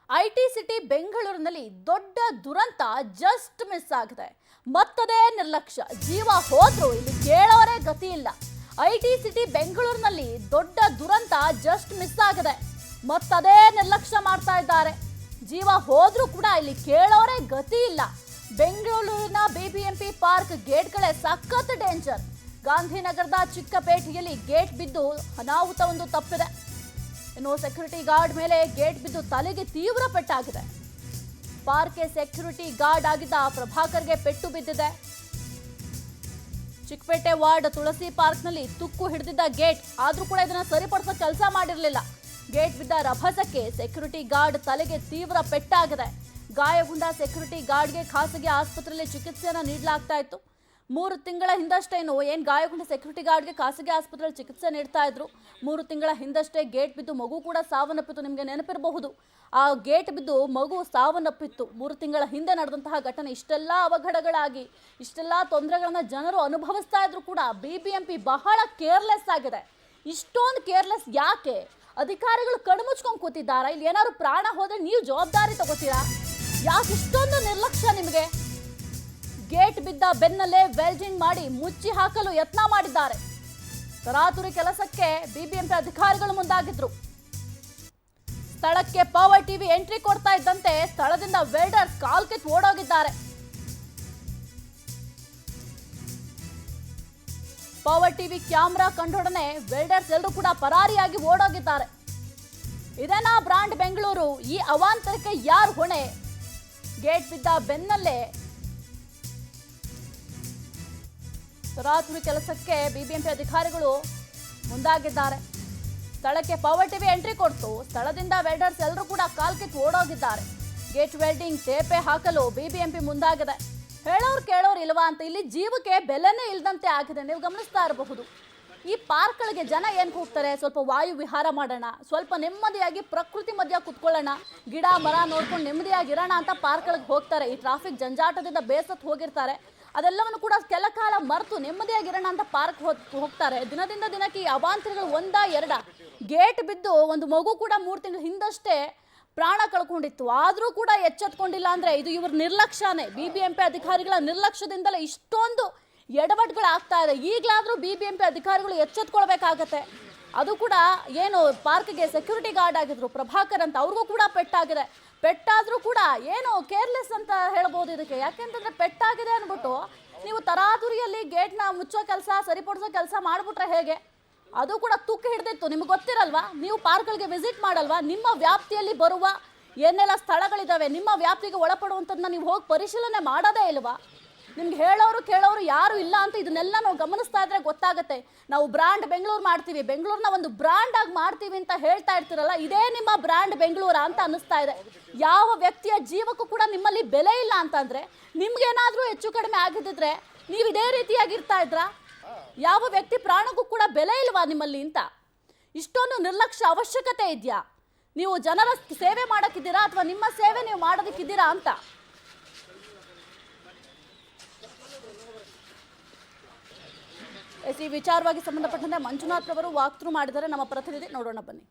IT city ಬೆಂಗಳೂರಿನಲ್ಲಿ ದೊಡ್ಡ ದುರಂತ ಜಸ್ಟ್ ಮಿಸ್ ಆಗಿದೆ. ಮತ್ತದೇ ನಿರ್ಲಕ್ಷ್ಯ. ಜೀವ ಹೋದ್ರೂ ಇಲ್ಲಿ ಕೇಳೋರೇ ಗತಿ ಇಲ್ಲ. ಐಟಿ ಸಿಟಿ ಬೆಂಗಳೂರಿನಲ್ಲಿ ದೊಡ್ಡ ದುರಂತ ಜಸ್ಟ್ ಮಿಸ್ ಆಗಿದೆ. ಮತ್ತದೇ ನಿರ್ಲಕ್ಷ್ಯ ಮಾಡ್ತಾ ಇದ್ದಾರೆ. ಜೀವ ಹೋದ್ರೂ ಕೂಡ ಇಲ್ಲಿ ಕೇಳೋರೇ ಗತಿ ಇಲ್ಲ. ಬೆಂಗಳೂರಿನ ಬಿಬಿಎಂಪಿ ಪಾರ್ಕ್ ಗೇಟ್ಗಳೇ ಸಖತ್ ಡೇಂಜರ್. ಗಾಂಧಿನಗರದ ಚಿಕ್ಕಪೇಟೆಯಲ್ಲಿ ಗೇಟ್ ಬಿದ್ದು ಅನಾಹುತವೊಂದು ತಪ್ಪಿದೆ. ಇನ್ನು ಸೆಕ್ಯೂರಿಟಿ ಗಾರ್ಡ್ ಮೇಲೆ ಗೇಟ್ ಬಿದ್ದು ತಲೆಗೆ ತೀವ್ರ ಪೆಟ್ಟಾಗಿದೆ. ಪಾರ್ಕ್ಗೆ ಸೆಕ್ಯೂರಿಟಿ ಗಾರ್ಡ್ ಆಗಿದ್ದ ಪ್ರಭಾಕರ್ಗೆ ಪೆಟ್ಟು ಬಿದ್ದಿದೆ. ಚಿಕ್ಕಪೇಟೆ ವಾರ್ಡ್ ತುಳಸಿ ಪಾರ್ಕ್ನಲ್ಲಿ ತುಕ್ಕು ಹಿಡಿದಿದ್ದ ಗೇಟ್ ಆದ್ರೂ ಕೂಡ ಇದನ್ನ ಸರಿಪಡಿಸೋ ಕೆಲಸ ಮಾಡಿರಲಿಲ್ಲ. ಗೇಟ್ ಬಿದ್ದ ರಭಸಕ್ಕೆ ಸೆಕ್ಯೂರಿಟಿ ಗಾರ್ಡ್ ತಲೆಗೆ ತೀವ್ರ ಪೆಟ್ಟಾಗಿದೆ. ಗಾಯಗೊಂಡ ಸೆಕ್ಯೂರಿಟಿ ಗಾರ್ಡ್ಗೆ ಖಾಸಗಿ ಆಸ್ಪತ್ರೆಯಲ್ಲಿ ಚಿಕಿತ್ಸೆಯನ್ನು ನೀಡಲಾಗ್ತಾ ಇತ್ತು. 3 ತಿಂಗಳ ಹಿಂದಷ್ಟೇನು ಗಾಯಗೊಂಡ ಸೆಕ್ಯೂರಿಟಿ ಗಾರ್ಡ್ಗೆ ಖಾಸಗಿ ಆಸ್ಪತ್ರೆಯಲ್ಲಿ ಚಿಕಿತ್ಸೆ ನೀಡ್ತಾ ಇದ್ರು. 3 ತಿಂಗಳ ಹಿಂದಷ್ಟೇ ಗೇಟ್ ಬಿದ್ದು ಮಗು ಕೂಡ ಸಾವನ್ನಪ್ಪಿತ್ತು. ನಿಮಗೆ ನೆನಪಿರಬಹುದು, ಆ ಗೇಟ್ ಬಿದ್ದು ಮಗು ಸಾವನ್ನಪ್ಪಿತ್ತು. 3 ತಿಂಗಳ ಹಿಂದೆ ನಡೆದಂತಹ ಘಟನೆ. ಇಷ್ಟೆಲ್ಲ ಅವಘಡಗಳಾಗಿ ಇಷ್ಟೆಲ್ಲ ತೊಂದರೆಗಳನ್ನ ಜನರು ಅನುಭವಿಸ್ತಾ ಇದ್ರು ಕೂಡ ಬಿಬಿಎಂಪಿ ಬಹಳ ಕೇರ್ಲೆಸ್ ಆಗಿದೆ. ಇಷ್ಟೊಂದು ಕೇರ್ಲೆಸ್ ಯಾಕೆ? ಅಧಿಕಾರಿಗಳು ಕಣ್ಮುಚ್ಕೊಂಡು ಕೂತಿದ್ದಾರಾ? ಇಲ್ಲಿ ಏನಾದ್ರು ಪ್ರಾಣ ಹೋದ್ರೆ ನೀವು ಜವಾಬ್ದಾರಿ ತಗೋತೀರಾ? ಯಾಕೆ ಇಷ್ಟೊಂದು ನಿರ್ಲಕ್ಷ್ಯ ನಿಮಗೆ? ಗೇಟ್ ಬಿದ್ದ ಬೆನ್ನಲ್ಲೇ ವೆಲ್ಡಿಂಗ್ ಮಾಡಿ ಮುಚ್ಚಿ ಹಾಕಲು ಯತ್ನ ಮಾಡಿದ್ದಾರೆ. ತರಾತುರಿ ಕೆಲಸಕ್ಕೆ ಬಿಬಿಎಂಪಿ ಅಧಿಕಾರಿಗಳು ಮುಂದಾಗಿದ್ರು. ಸ್ಥಳಕ್ಕೆ ಪವರ್ ಟಿವಿ ಎಂಟ್ರಿ ಕೊಡ್ತಾ ಇದ್ದಂತೆ ಸ್ಥಳದಿಂದ ವೆಲ್ಡರ್ಸ್ ಕಾಲ್ಕಿತ್ ಓಡೋಗಿದ್ದಾರೆ. ಪವರ್ ಟಿವಿ ಕ್ಯಾಮೆರಾ ಕಂಡೊಡನೆ ವೆಲ್ಡರ್ಸ್ ಎಲ್ಲರೂ ಕೂಡ ಪರಾರಿಯಾಗಿ ಓಡೋಗಿದ್ದಾರೆ. ಇದೇನಾ ಬ್ರಾಂಡ್ ಬೆಂಗಳೂರು? ಈ ಅವಾಂತರಕ್ಕೆ ಯಾರು ಹೊಣೆ? ಗೇಟ್ ಬಿದ್ದ ಬೆನ್ನಲ್ಲೇ ತರಾತುರಿ ಕೆಲಸಕ್ಕೆ ಬಿಬಿಎಂಪಿ ಅಧಿಕಾರಿಗಳು ಮುಂದಾಗಿದ್ದಾರೆ. ಸ್ಥಳಕ್ಕೆ ಪವರ್ ಟಿವಿ ಎಂಟ್ರಿ ಕೊಡ್ತು. ಸ್ಥಳದಿಂದ ವೆಲ್ಡರ್ಸ್ ಎಲ್ಲರೂ ಕೂಡ ಕಾಲ್ಕಿತ್ ಓಡೋಗಿದ್ದಾರೆ. ಗೇಟ್ ವೆಲ್ಡಿಂಗ್ ತೇಪೆ ಹಾಕಲು ಬಿಬಿಎಂಪಿ ಮುಂದಾಗಿದೆ. ಹೇಳೋರು ಕೇಳೋರು ಇಲ್ವಾ ಅಂತ ಇಲ್ಲಿ ಜೀವಕ್ಕೆ ಬೆಲೆನೇ ಇಲ್ದಂತೆ ಆಗಿದೆ. ನೀವು ಗಮನಿಸ್ತಾ ಇರಬಹುದು. ಈ ಪಾರ್ಕ್ಗಳಿಗೆ ಜನ ಏನು ಹೋಗ್ತಾರೆ? ಸ್ವಲ್ಪ ವಾಯು ವಿಹಾರ ಮಾಡೋಣ, ಸ್ವಲ್ಪ ನೆಮ್ಮದಿಯಾಗಿ ಪ್ರಕೃತಿ ಮಧ್ಯ ಕುತ್ಕೊಳ್ಳೋಣ, ಗಿಡ ಮರ ನೋಡ್ಕೊಂಡು ನೆಮ್ಮದಿಯಾಗಿರೋಣ ಅಂತ ಪಾರ್ಕ್ಗಳಿಗೆ ಹೋಗ್ತಾರೆ. ಈ ಟ್ರಾಫಿಕ್ ಜಂಜಾಟದಿಂದ ಬೇಸತ್ತು ಹೋಗಿರ್ತಾರೆ. ಅದೆಲ್ಲವನ್ನು ಕೂಡ ಕೆಲ ಕಾಲ ಮರೆತು ನೆಮ್ಮದಿಯಾಗಿರೋಣ ಅಂತ ಪಾರ್ಕ್ ಹೋಗ್ತಾರೆ. ದಿನದಿಂದ ದಿನಕ್ಕೆ ಈ ಅವಾಂತರಗಳು ಒಂದಾ ಎರಡ. ಗೇಟ್ ಬಿದ್ದು ಒಂದು ಮಗು ಕೂಡ 3 ತಿಂಗಳ ಹಿಂದಷ್ಟೇ ಪ್ರಾಣ ಕಳ್ಕೊಂಡಿತ್ತು. ಆದರೂ ಕೂಡ ಎಚ್ಚೆತ್ಕೊಂಡಿಲ್ಲ ಅಂದರೆ ಇದು ಇವ್ರ ನಿರ್ಲಕ್ಷ್ಯನೇ. ಬಿಬಿಎಂಪಿ ಅಧಿಕಾರಿಗಳ ನಿರ್ಲಕ್ಷ್ಯದಿಂದಲೇ ಇಷ್ಟೊಂದು ಎಡವಟ್ಗಳಾಗ್ತಾ ಇದೆ. ಈಗಲಾದರೂ ಬಿಬಿಎಂಪಿ ಅಧಿಕಾರಿಗಳು ಎಚ್ಚೆತ್ಕೊಳ್ಬೇಕಾಗತ್ತೆ. ಅದು ಕೂಡ ಏನು ಪಾರ್ಕ್ಗೆ ಸೆಕ್ಯೂರಿಟಿ ಗಾರ್ಡ್ ಆಗಿದ್ರು ಪ್ರಭಾಕರ್ ಅಂತ, ಅವ್ರಿಗೂ ಕೂಡ ಪೆಟ್ಟಾಗಿದೆ. ಪೆಟ್ಟಾದರೂ ಕೂಡ ಏನು ಕೇರ್ಲೆಸ್ ಅಂತ ಹೇಳ್ಬೋದು ಇದಕ್ಕೆ. ಯಾಕೆಂತಂದ್ರೆ ಪೆಟ್ಟಾಗಿದೆ ಅಂದ್ಬಿಟ್ಟು ನೀವು ತರಾತುರಿಯಲ್ಲಿ ಗೇಟ್ನ ಮುಚ್ಚೋ ಕೆಲಸ ಸರಿಪಡಿಸೋ ಕೆಲಸ ಮಾಡಿಬಿಟ್ರೆ ಹೇಗೆ? ಅದು ಕೂಡ ತುಕ್ಕು ಹಿಡಿದಿತ್ತು. ನಿಮ್ಗೆ ಗೊತ್ತಿರಲ್ವಾ? ನೀವು ಪಾರ್ಕ್ಗಳಿಗೆ ವಿಸಿಟ್ ಮಾಡಲ್ವಾ? ನಿಮ್ಮ ವ್ಯಾಪ್ತಿಯಲ್ಲಿ ಬರುವ ಏನೆಲ್ಲ ಸ್ಥಳಗಳಿದ್ದಾವೆ, ನಿಮ್ಮ ವ್ಯಾಪ್ತಿಗೆ ಒಳಪಡುವಂಥದ್ದನ್ನ ನೀವು ಹೋಗಿ ಪರಿಶೀಲನೆ ಮಾಡೋದೇ ಇಲ್ವಾ? ನಿಮ್ಗೆ ಹೇಳೋರು ಕೇಳೋರು ಯಾರು ಇಲ್ಲ ಅಂತ ಇದನ್ನೆಲ್ಲ ನಾವು ಗಮನಿಸ್ತಾ ಇದ್ರೆ ಗೊತ್ತಾಗುತ್ತೆ. ನಾವು ಬ್ರ್ಯಾಂಡ್ ಬೆಂಗಳೂರು ಮಾಡ್ತೀವಿ, ಬೆಂಗಳೂರನ್ನ ಒಂದು ಬ್ರ್ಯಾಂಡ್ ಆಗಿ ಮಾಡ್ತೀವಿ ಅಂತ ಹೇಳ್ತಾ ಇರ್ತೀರಲ್ಲ, ಇದೇ ನಿಮ್ಮ ಬ್ರ್ಯಾಂಡ್ ಬೆಂಗಳೂರು ಅಂತ ಅನ್ನಿಸ್ತಾ ಇದೆ. ಯಾವ ವ್ಯಕ್ತಿಯ ಜೀವಕ್ಕೂ ಕೂಡ ನಿಮ್ಮಲ್ಲಿ ಬೆಲೆ ಇಲ್ಲ ಅಂತಂದ್ರೆ, ನಿಮ್ಗೇನಾದ್ರೂ ಹೆಚ್ಚು ಕಡಿಮೆ ಆಗಿದ್ದಿದ್ರೆ ನೀವು ಇದೇ ರೀತಿಯಾಗಿರ್ತಾ ಇದ್ರಾ? ಯಾವ ವ್ಯಕ್ತಿ ಪ್ರಾಣಕ್ಕೂ ಕೂಡ ಬೆಲೆ ಇಲ್ವಾ ನಿಮ್ಮಲ್ಲಿ ಅಂತ? ಇಷ್ಟೊಂದು ನಿರ್ಲಕ್ಷ್ಯ ಅವಶ್ಯಕತೆ ಇದೆಯಾ? ನೀವು ಜನರ ಸೇವೆ ಮಾಡೋಕ್ಕಿದ್ದೀರಾ ಅಥವಾ ನಿಮ್ಮ ಸೇವೆ ನೀವು ಮಾಡೋದಕ್ಕಿದ್ದೀರಾ ಅಂತ? ಈ ವಿಚಾರವಾಗಿ ಸಂಬಂಧಪಟ್ಟಂತೆ ಮಂಜುನಾಥ್ ರವರು ವಾಕ್ಥ್ರೂ ಮಾಡಿದರೆ ನಮ್ಮ ಪ್ರತಿನಿಧಿ ನೋಡೋಣ ಬನ್ನಿ.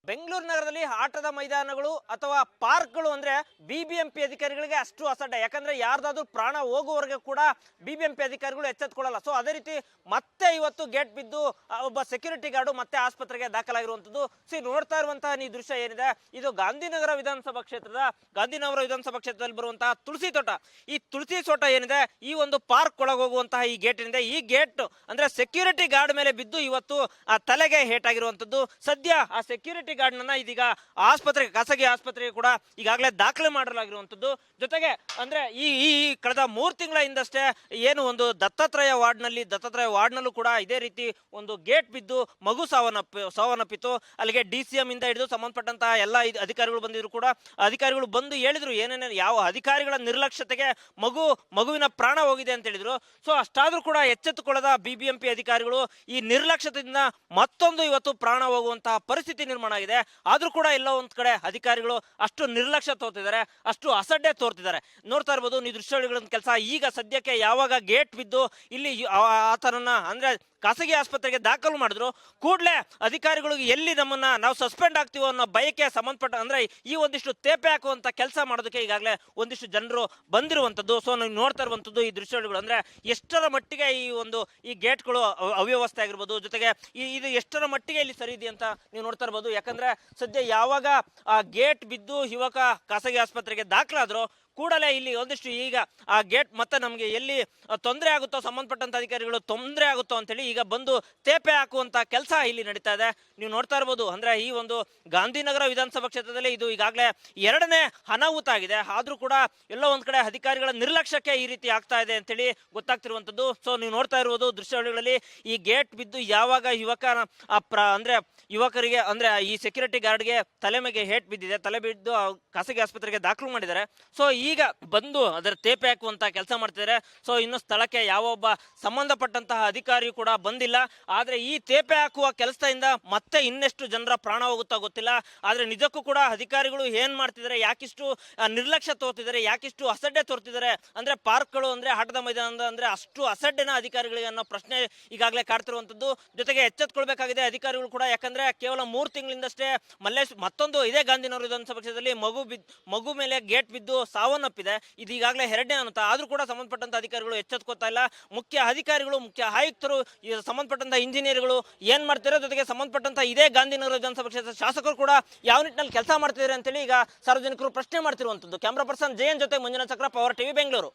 ಬೆಂಗಳೂರು ನಗರದಲ್ಲಿ ಆಟದ ಮೈದಾನಗಳು ಅಥವಾ ಪಾರ್ಕ್ಗಳು ಅಂದ್ರೆ ಬಿಬಿಎಂಪಿ ಅಧಿಕಾರಿಗಳಿಗೆ ಅಷ್ಟು ಅಸಡ್ಡ. ಯಾಕಂದ್ರೆ ಯಾರ್ದಾದ್ರೂ ಪ್ರಾಣ ಹೋಗುವವರೆಗೆ ಕೂಡ ಬಿಬಿಎಂಪಿ ಅಧಿಕಾರಿಗಳು ಎಚ್ಚೆತ್ಕೊಳ್ಳಲ್ಲ. ಸೊ ಅದೇ ರೀತಿ ಮತ್ತೆ ಇವತ್ತು ಗೇಟ್ ಬಿದ್ದು ಒಬ್ಬ ಸೆಕ್ಯೂರಿಟಿ ಗಾರ್ಡು ಮತ್ತೆ ಆಸ್ಪತ್ರೆಗೆ ದಾಖಲಾಗಿರುವಂತದ್ದು. ನೋಡ್ತಾ ಇರುವಂತಹ ಈ ದೃಶ್ಯ ಏನಿದೆ, ಇದು ಗಾಂಧಿನಗರ ವಿಧಾನಸಭಾ ಕ್ಷೇತ್ರದಲ್ಲಿ ಬರುವಂತಹ ತುಳಸಿ ತೋಟ. ಈ ತುಳಸಿ ತೋಟ ಏನಿದೆ, ಈ ಒಂದು ಪಾರ್ಕ್ ಒಳಗೆ ಹೋಗುವಂತಹ ಈ ಗೇಟ್ ಏನಿದೆ, ಈ ಗೇಟ್ ಅಂದ್ರೆ ಸೆಕ್ಯೂರಿಟಿ ಗಾರ್ಡ್ ಮೇಲೆ ಬಿದ್ದು ಇವತ್ತು ಆ ತಲೆಗೆ ಹೇಟಾಗಿರುವಂತದ್ದು. ಸದ್ಯ ಆ ಸೆಕ್ಯೂರಿಟಿ ಗಾರ್ಡ್ನ ಇದೀಗ ಖಾಸಗಿ ಆಸ್ಪತ್ರೆಗೆ ಕೂಡ ಈಗಾಗಲೇ ದಾಖಲೆ ಮಾಡಲಾಗಿರುವಂತದ್ದು. ಜೊತೆಗೆ ಅಂದ್ರೆ ಈ ಕಳೆದ 3 ತಿಂಗಳ ಹಿಂದಷ್ಟೇ ಏನು ಒಂದು ದತ್ತಾತ್ರೇಯ ವಾರ್ಡ್ನಲ್ಲೂ ಕೂಡ ಇದೇ ರೀತಿ ಒಂದು ಗೇಟ್ ಬಿದ್ದು ಮಗು ಸಾವನ್ನಪ್ಪಿತು. ಅಲ್ಲಿಗೆ DCM ಇಂದ ಹಿಡಿದು ಸಂಬಂಧಪಟ್ಟಂತಹ ಎಲ್ಲ ಅಧಿಕಾರಿಗಳು ಬಂದಿದ್ರು ಕೂಡ ಅಧಿಕಾರಿಗಳು ಬಂದು ಹೇಳಿದ್ರು ಏನೇನು ಯಾವ ಅಧಿಕಾರಿಗಳ ನಿರ್ಲಕ್ಷ್ಯತೆಗೆ ಮಗುವಿನ ಪ್ರಾಣ ಹೋಗಿದೆ ಅಂತ ಹೇಳಿದ್ರು. ಸೊ ಅಷ್ಟಾದ್ರೂ ಕೂಡ ಎಚ್ಚೆತ್ತುಕೊಳ್ಳದ ಬಿಬಿಎಂಪಿ ಅಧಿಕಾರಿಗಳು ಈ ನಿರ್ಲಕ್ಷ್ಯತೆಯಿಂದ ಮತ್ತೊಂದು ಇವತ್ತು ಪ್ರಾಣ ಹೋಗುವಂತಹ ಪರಿಸ್ಥಿತಿ ನಿರ್ಮಾಣ ಆಗಿದೆ. ಆದ್ರೂ ಕೂಡ ಎಲ್ಲೋ ಒಂದ್ ಕಡೆ ಅಧಿಕಾರಿಗಳು ಅಷ್ಟು ನಿರ್ಲಕ್ಷ್ಯ ತೋರ್ತಿದ್ದಾರೆ, ಅಷ್ಟು ಅಸಡ್ಡೆ ತೋರ್ತಿದ್ದಾರೆ. ನೋಡ್ತಾ ಇರ್ಬೋದು ನೀವು ದೃಶ್ಯಾವಳಿಗಳ ಕೆಲಸ. ಈಗ ಸದ್ಯಕ್ಕೆ ಯಾವಾಗ ಗೇಟ್ ಬಿದ್ದು ಇಲ್ಲಿ ಆತನನ್ನ ಅಂದ್ರೆ ಖಾಸಗಿ ಆಸ್ಪತ್ರೆಗೆ ದಾಖಲು ಮಾಡಿದ್ರು. ಕೂಡಲೇ ಅಧಿಕಾರಿಗಳಿಗೆ ಎಲ್ಲಿ ನಮ್ಮನ್ನ ನಾವು ಸಸ್ಪೆಂಡ್ ಆಗ್ತೀವೋ ಅನ್ನೋ ಭಯಕ್ಕೆ ಸಂಬಂಧಪಟ್ಟ ಅಂದ್ರೆ ಈ ಒಂದಿಷ್ಟು ತೇಪೆ ಹಾಕುವಂತ ಕೆಲಸ ಮಾಡೋದಕ್ಕೆ ಈಗಾಗಲೇ ಒಂದಿಷ್ಟು ಜನರು ಬಂದಿರುವಂತದ್ದು. ಸೊ ನೀವು ನೋಡ್ತಾ ಇರುವಂತದ್ದು ಈ ದೃಶ್ಯಗಳು ಅಂದ್ರೆ ಎಷ್ಟರ ಮಟ್ಟಿಗೆ ಈ ಗೇಟ್ಗಳು ಅವ್ಯವಸ್ಥೆ ಆಗಿರ್ಬೋದು, ಜೊತೆಗೆ ಇದು ಎಷ್ಟರ ಮಟ್ಟಿಗೆ ಇಲ್ಲಿ ಸರಿ ಇದೆ ಅಂತ ನೀವು ನೋಡ್ತಾ ಇರ್ಬೋದು. ಯಾಕಂದ್ರೆ ಸದ್ಯ ಯಾವಾಗ ಆ ಗೇಟ್ ಬಿದ್ದು ಯುವಕ ಖಾಸಗಿ ಆಸ್ಪತ್ರೆಗೆ ದಾಖಲಾದ್ರು ಕೂಡಲೇ ಇಲ್ಲಿ ಒಂದಿಷ್ಟು ಈಗ ಆ ಗೇಟ್ ಮತ್ತೆ ನಮಗೆ ಎಲ್ಲಿ ತೊಂದರೆ ಆಗುತ್ತೋ ಸಂಬಂಧಪಟ್ಟಂತ ಅಧಿಕಾರಿಗಳು ತೊಂದರೆ ಆಗುತ್ತೋ ಅಂತೇಳಿ ಈಗ ಬಂದು ತೇಪೆ ಹಾಕುವಂತ ಕೆಲಸ ಇಲ್ಲಿ ನಡೀತಾ ಇದೆ. ನೀವು ನೋಡ್ತಾ ಇರ್ಬೋದು. ಅಂದ್ರೆ ಈ ಒಂದು ಗಾಂಧಿನಗರ ವಿಧಾನಸಭಾ ಕ್ಷೇತ್ರದಲ್ಲಿ ಇದು ಈಗಾಗಲೇ 2ನೇ ಅನಾಹುತ ಆಗಿದೆ. ಆದ್ರೂ ಕೂಡ ಎಲ್ಲೋ ಒಂದ್ ಕಡೆ ಅಧಿಕಾರಿಗಳ ನಿರ್ಲಕ್ಷ್ಯಕ್ಕೆ ಈ ರೀತಿ ಆಗ್ತಾ ಇದೆ ಅಂತೇಳಿ ಗೊತ್ತಾಗ್ತಿರುವಂತದ್ದು. ಸೊ ನೀವು ನೋಡ್ತಾ ಇರುವುದು ದೃಶ್ಯಾವಳಿಗಳಲ್ಲಿ ಈ ಗೇಟ್ ಬಿದ್ದು ಯಾವಾಗ ಅಂದ್ರೆ ಯುವಕರಿಗೆ ಅಂದ್ರೆ ಈ ಸೆಕ್ಯೂರಿಟಿ ಗಾರ್ಡ್ಗೆ ತಲೆ ಮೇಲೆ ಹೇಟ್ ಬಿದ್ದಿದೆ, ತಲೆ ಬಿದ್ದು ಖಾಸಗಿ ಆಸ್ಪತ್ರೆಗೆ ದಾಖಲು ಮಾಡಿದ್ದಾರೆ. ಸೊ ಈಗ ಬಂದು ಅದರ ತೇಪೆ ಹಾಕುವಂತ ಕೆಲಸ ಮಾಡ್ತಿದ್ದಾರೆ. ಸೊ ಇನ್ನು ಸ್ಥಳಕ್ಕೆ ಯಾವೊಬ್ಬ ಸಂಬಂಧಪಟ್ಟಂತಹ ಅಧಿಕಾರಿಯೂ ಕೂಡ ಬಂದಿಲ್ಲ. ಆದ್ರೆ ಈ ತೇಪೆ ಹಾಕುವ ಕೆಲಸದಿಂದ ಮತ್ತೆ ಇನ್ನೆಷ್ಟು ಜನರ ಪ್ರಾಣ ಹೋಗುತ್ತಾ ಗೊತ್ತಿಲ್ಲ. ಆದ್ರೆ ನಿಜಕ್ಕೂ ಕೂಡ ಅಧಿಕಾರಿಗಳು ಏನ್ ಮಾಡ್ತಿದ್ದಾರೆ, ಯಾಕಿಷ್ಟು ನಿರ್ಲಕ್ಷ್ಯ ತೋರ್ತಿದ್ದಾರೆ, ಯಾಕಿಷ್ಟು ಅಸಡ್ಡೆ ತೋರ್ತಿದ್ದಾರೆ ಅಂದ್ರೆ ಪಾರ್ಕ್ಗಳು ಅಂದ್ರೆ ಆಟದ ಮೈದಾನ ಅಂದ್ರೆ ಅಷ್ಟು ಅಸಡ್ಡೆನ ಅಧಿಕಾರಿಗಳಿಗೆ ಅನ್ನೋ ಪ್ರಶ್ನೆ ಈಗಾಗಲೇ ಕಾಡ್ತಿರುವಂತದ್ದು. ಜೊತೆಗೆ ಎಚ್ಚೆತ್ಕೊಳ್ಬೇಕಾಗಿದೆ ಅಧಿಕಾರಿಗಳು ಕೂಡ. ಯಾಕಂದ್ರೆ ಕೇವಲ 3 ತಿಂಗಳಿಂದಷ್ಟೇ ಮತ್ತೊಂದು ಇದೇ ಗಾಂಧಿನಗರ ವಿಧಾನಸಭಾ ಕ್ಷೇತ್ರದಲ್ಲಿ ಮಗು ಮೇಲೆ ಗೇಟ್ ಬಿದ್ದು ಸಾವನ್ನಪ್ಪಿದೆ. ಇದು ಈಗಾಗಲೇ 2ನೇ ಅನುತ. ಆದ್ರೂ ಕೂಡ ಸಂಬಂಧಪಟ್ಟಂತ ಅಧಿಕಾರಿಗಳು ಎಚ್ಚೆತ್ಕೋತಾ ಇಲ್ಲ. ಮುಖ್ಯ ಅಧಿಕಾರಿಗಳು, ಮುಖ್ಯ ಆಯುಕ್ತರು, ಸಂಬಂಧಪಟ್ಟಂತ ಇಂಜಿನಿಯರ್ಗಳು ಏನ್ ಮಾಡ್ತಿರೋ, ಜೊತೆಗೆ ಸಂಬಂಧಪಟ್ಟಂತ ಇದೇ ಗಾಂಧಿನಗರ ವಿಧಾನಸಭಾ ಕ್ಷೇತ್ರದ ಶಾಸಕರು ಕೂಡ ಯಾವ ನಿಟ್ಟಿನಲ್ಲಿ ಕೆಲಸ ಮಾಡ್ತಿದ್ದಾರೆ ಅಂತೇಳಿ ಈಗ ಸಾರ್ವಜನಿಕರು ಪ್ರಶ್ನೆ ಮಾಡ್ತಿರುವಂತದ್ದು. ಕ್ಯಾಮ್ರಾ ಪರ್ಸನ್ ಜಯನ್ ಜೊತೆ ಮಂಜುನಾಥ್ ಚಕ್ರ, ಪವರ್ ಟಿವಿ, ಬೆಂಗಳೂರು.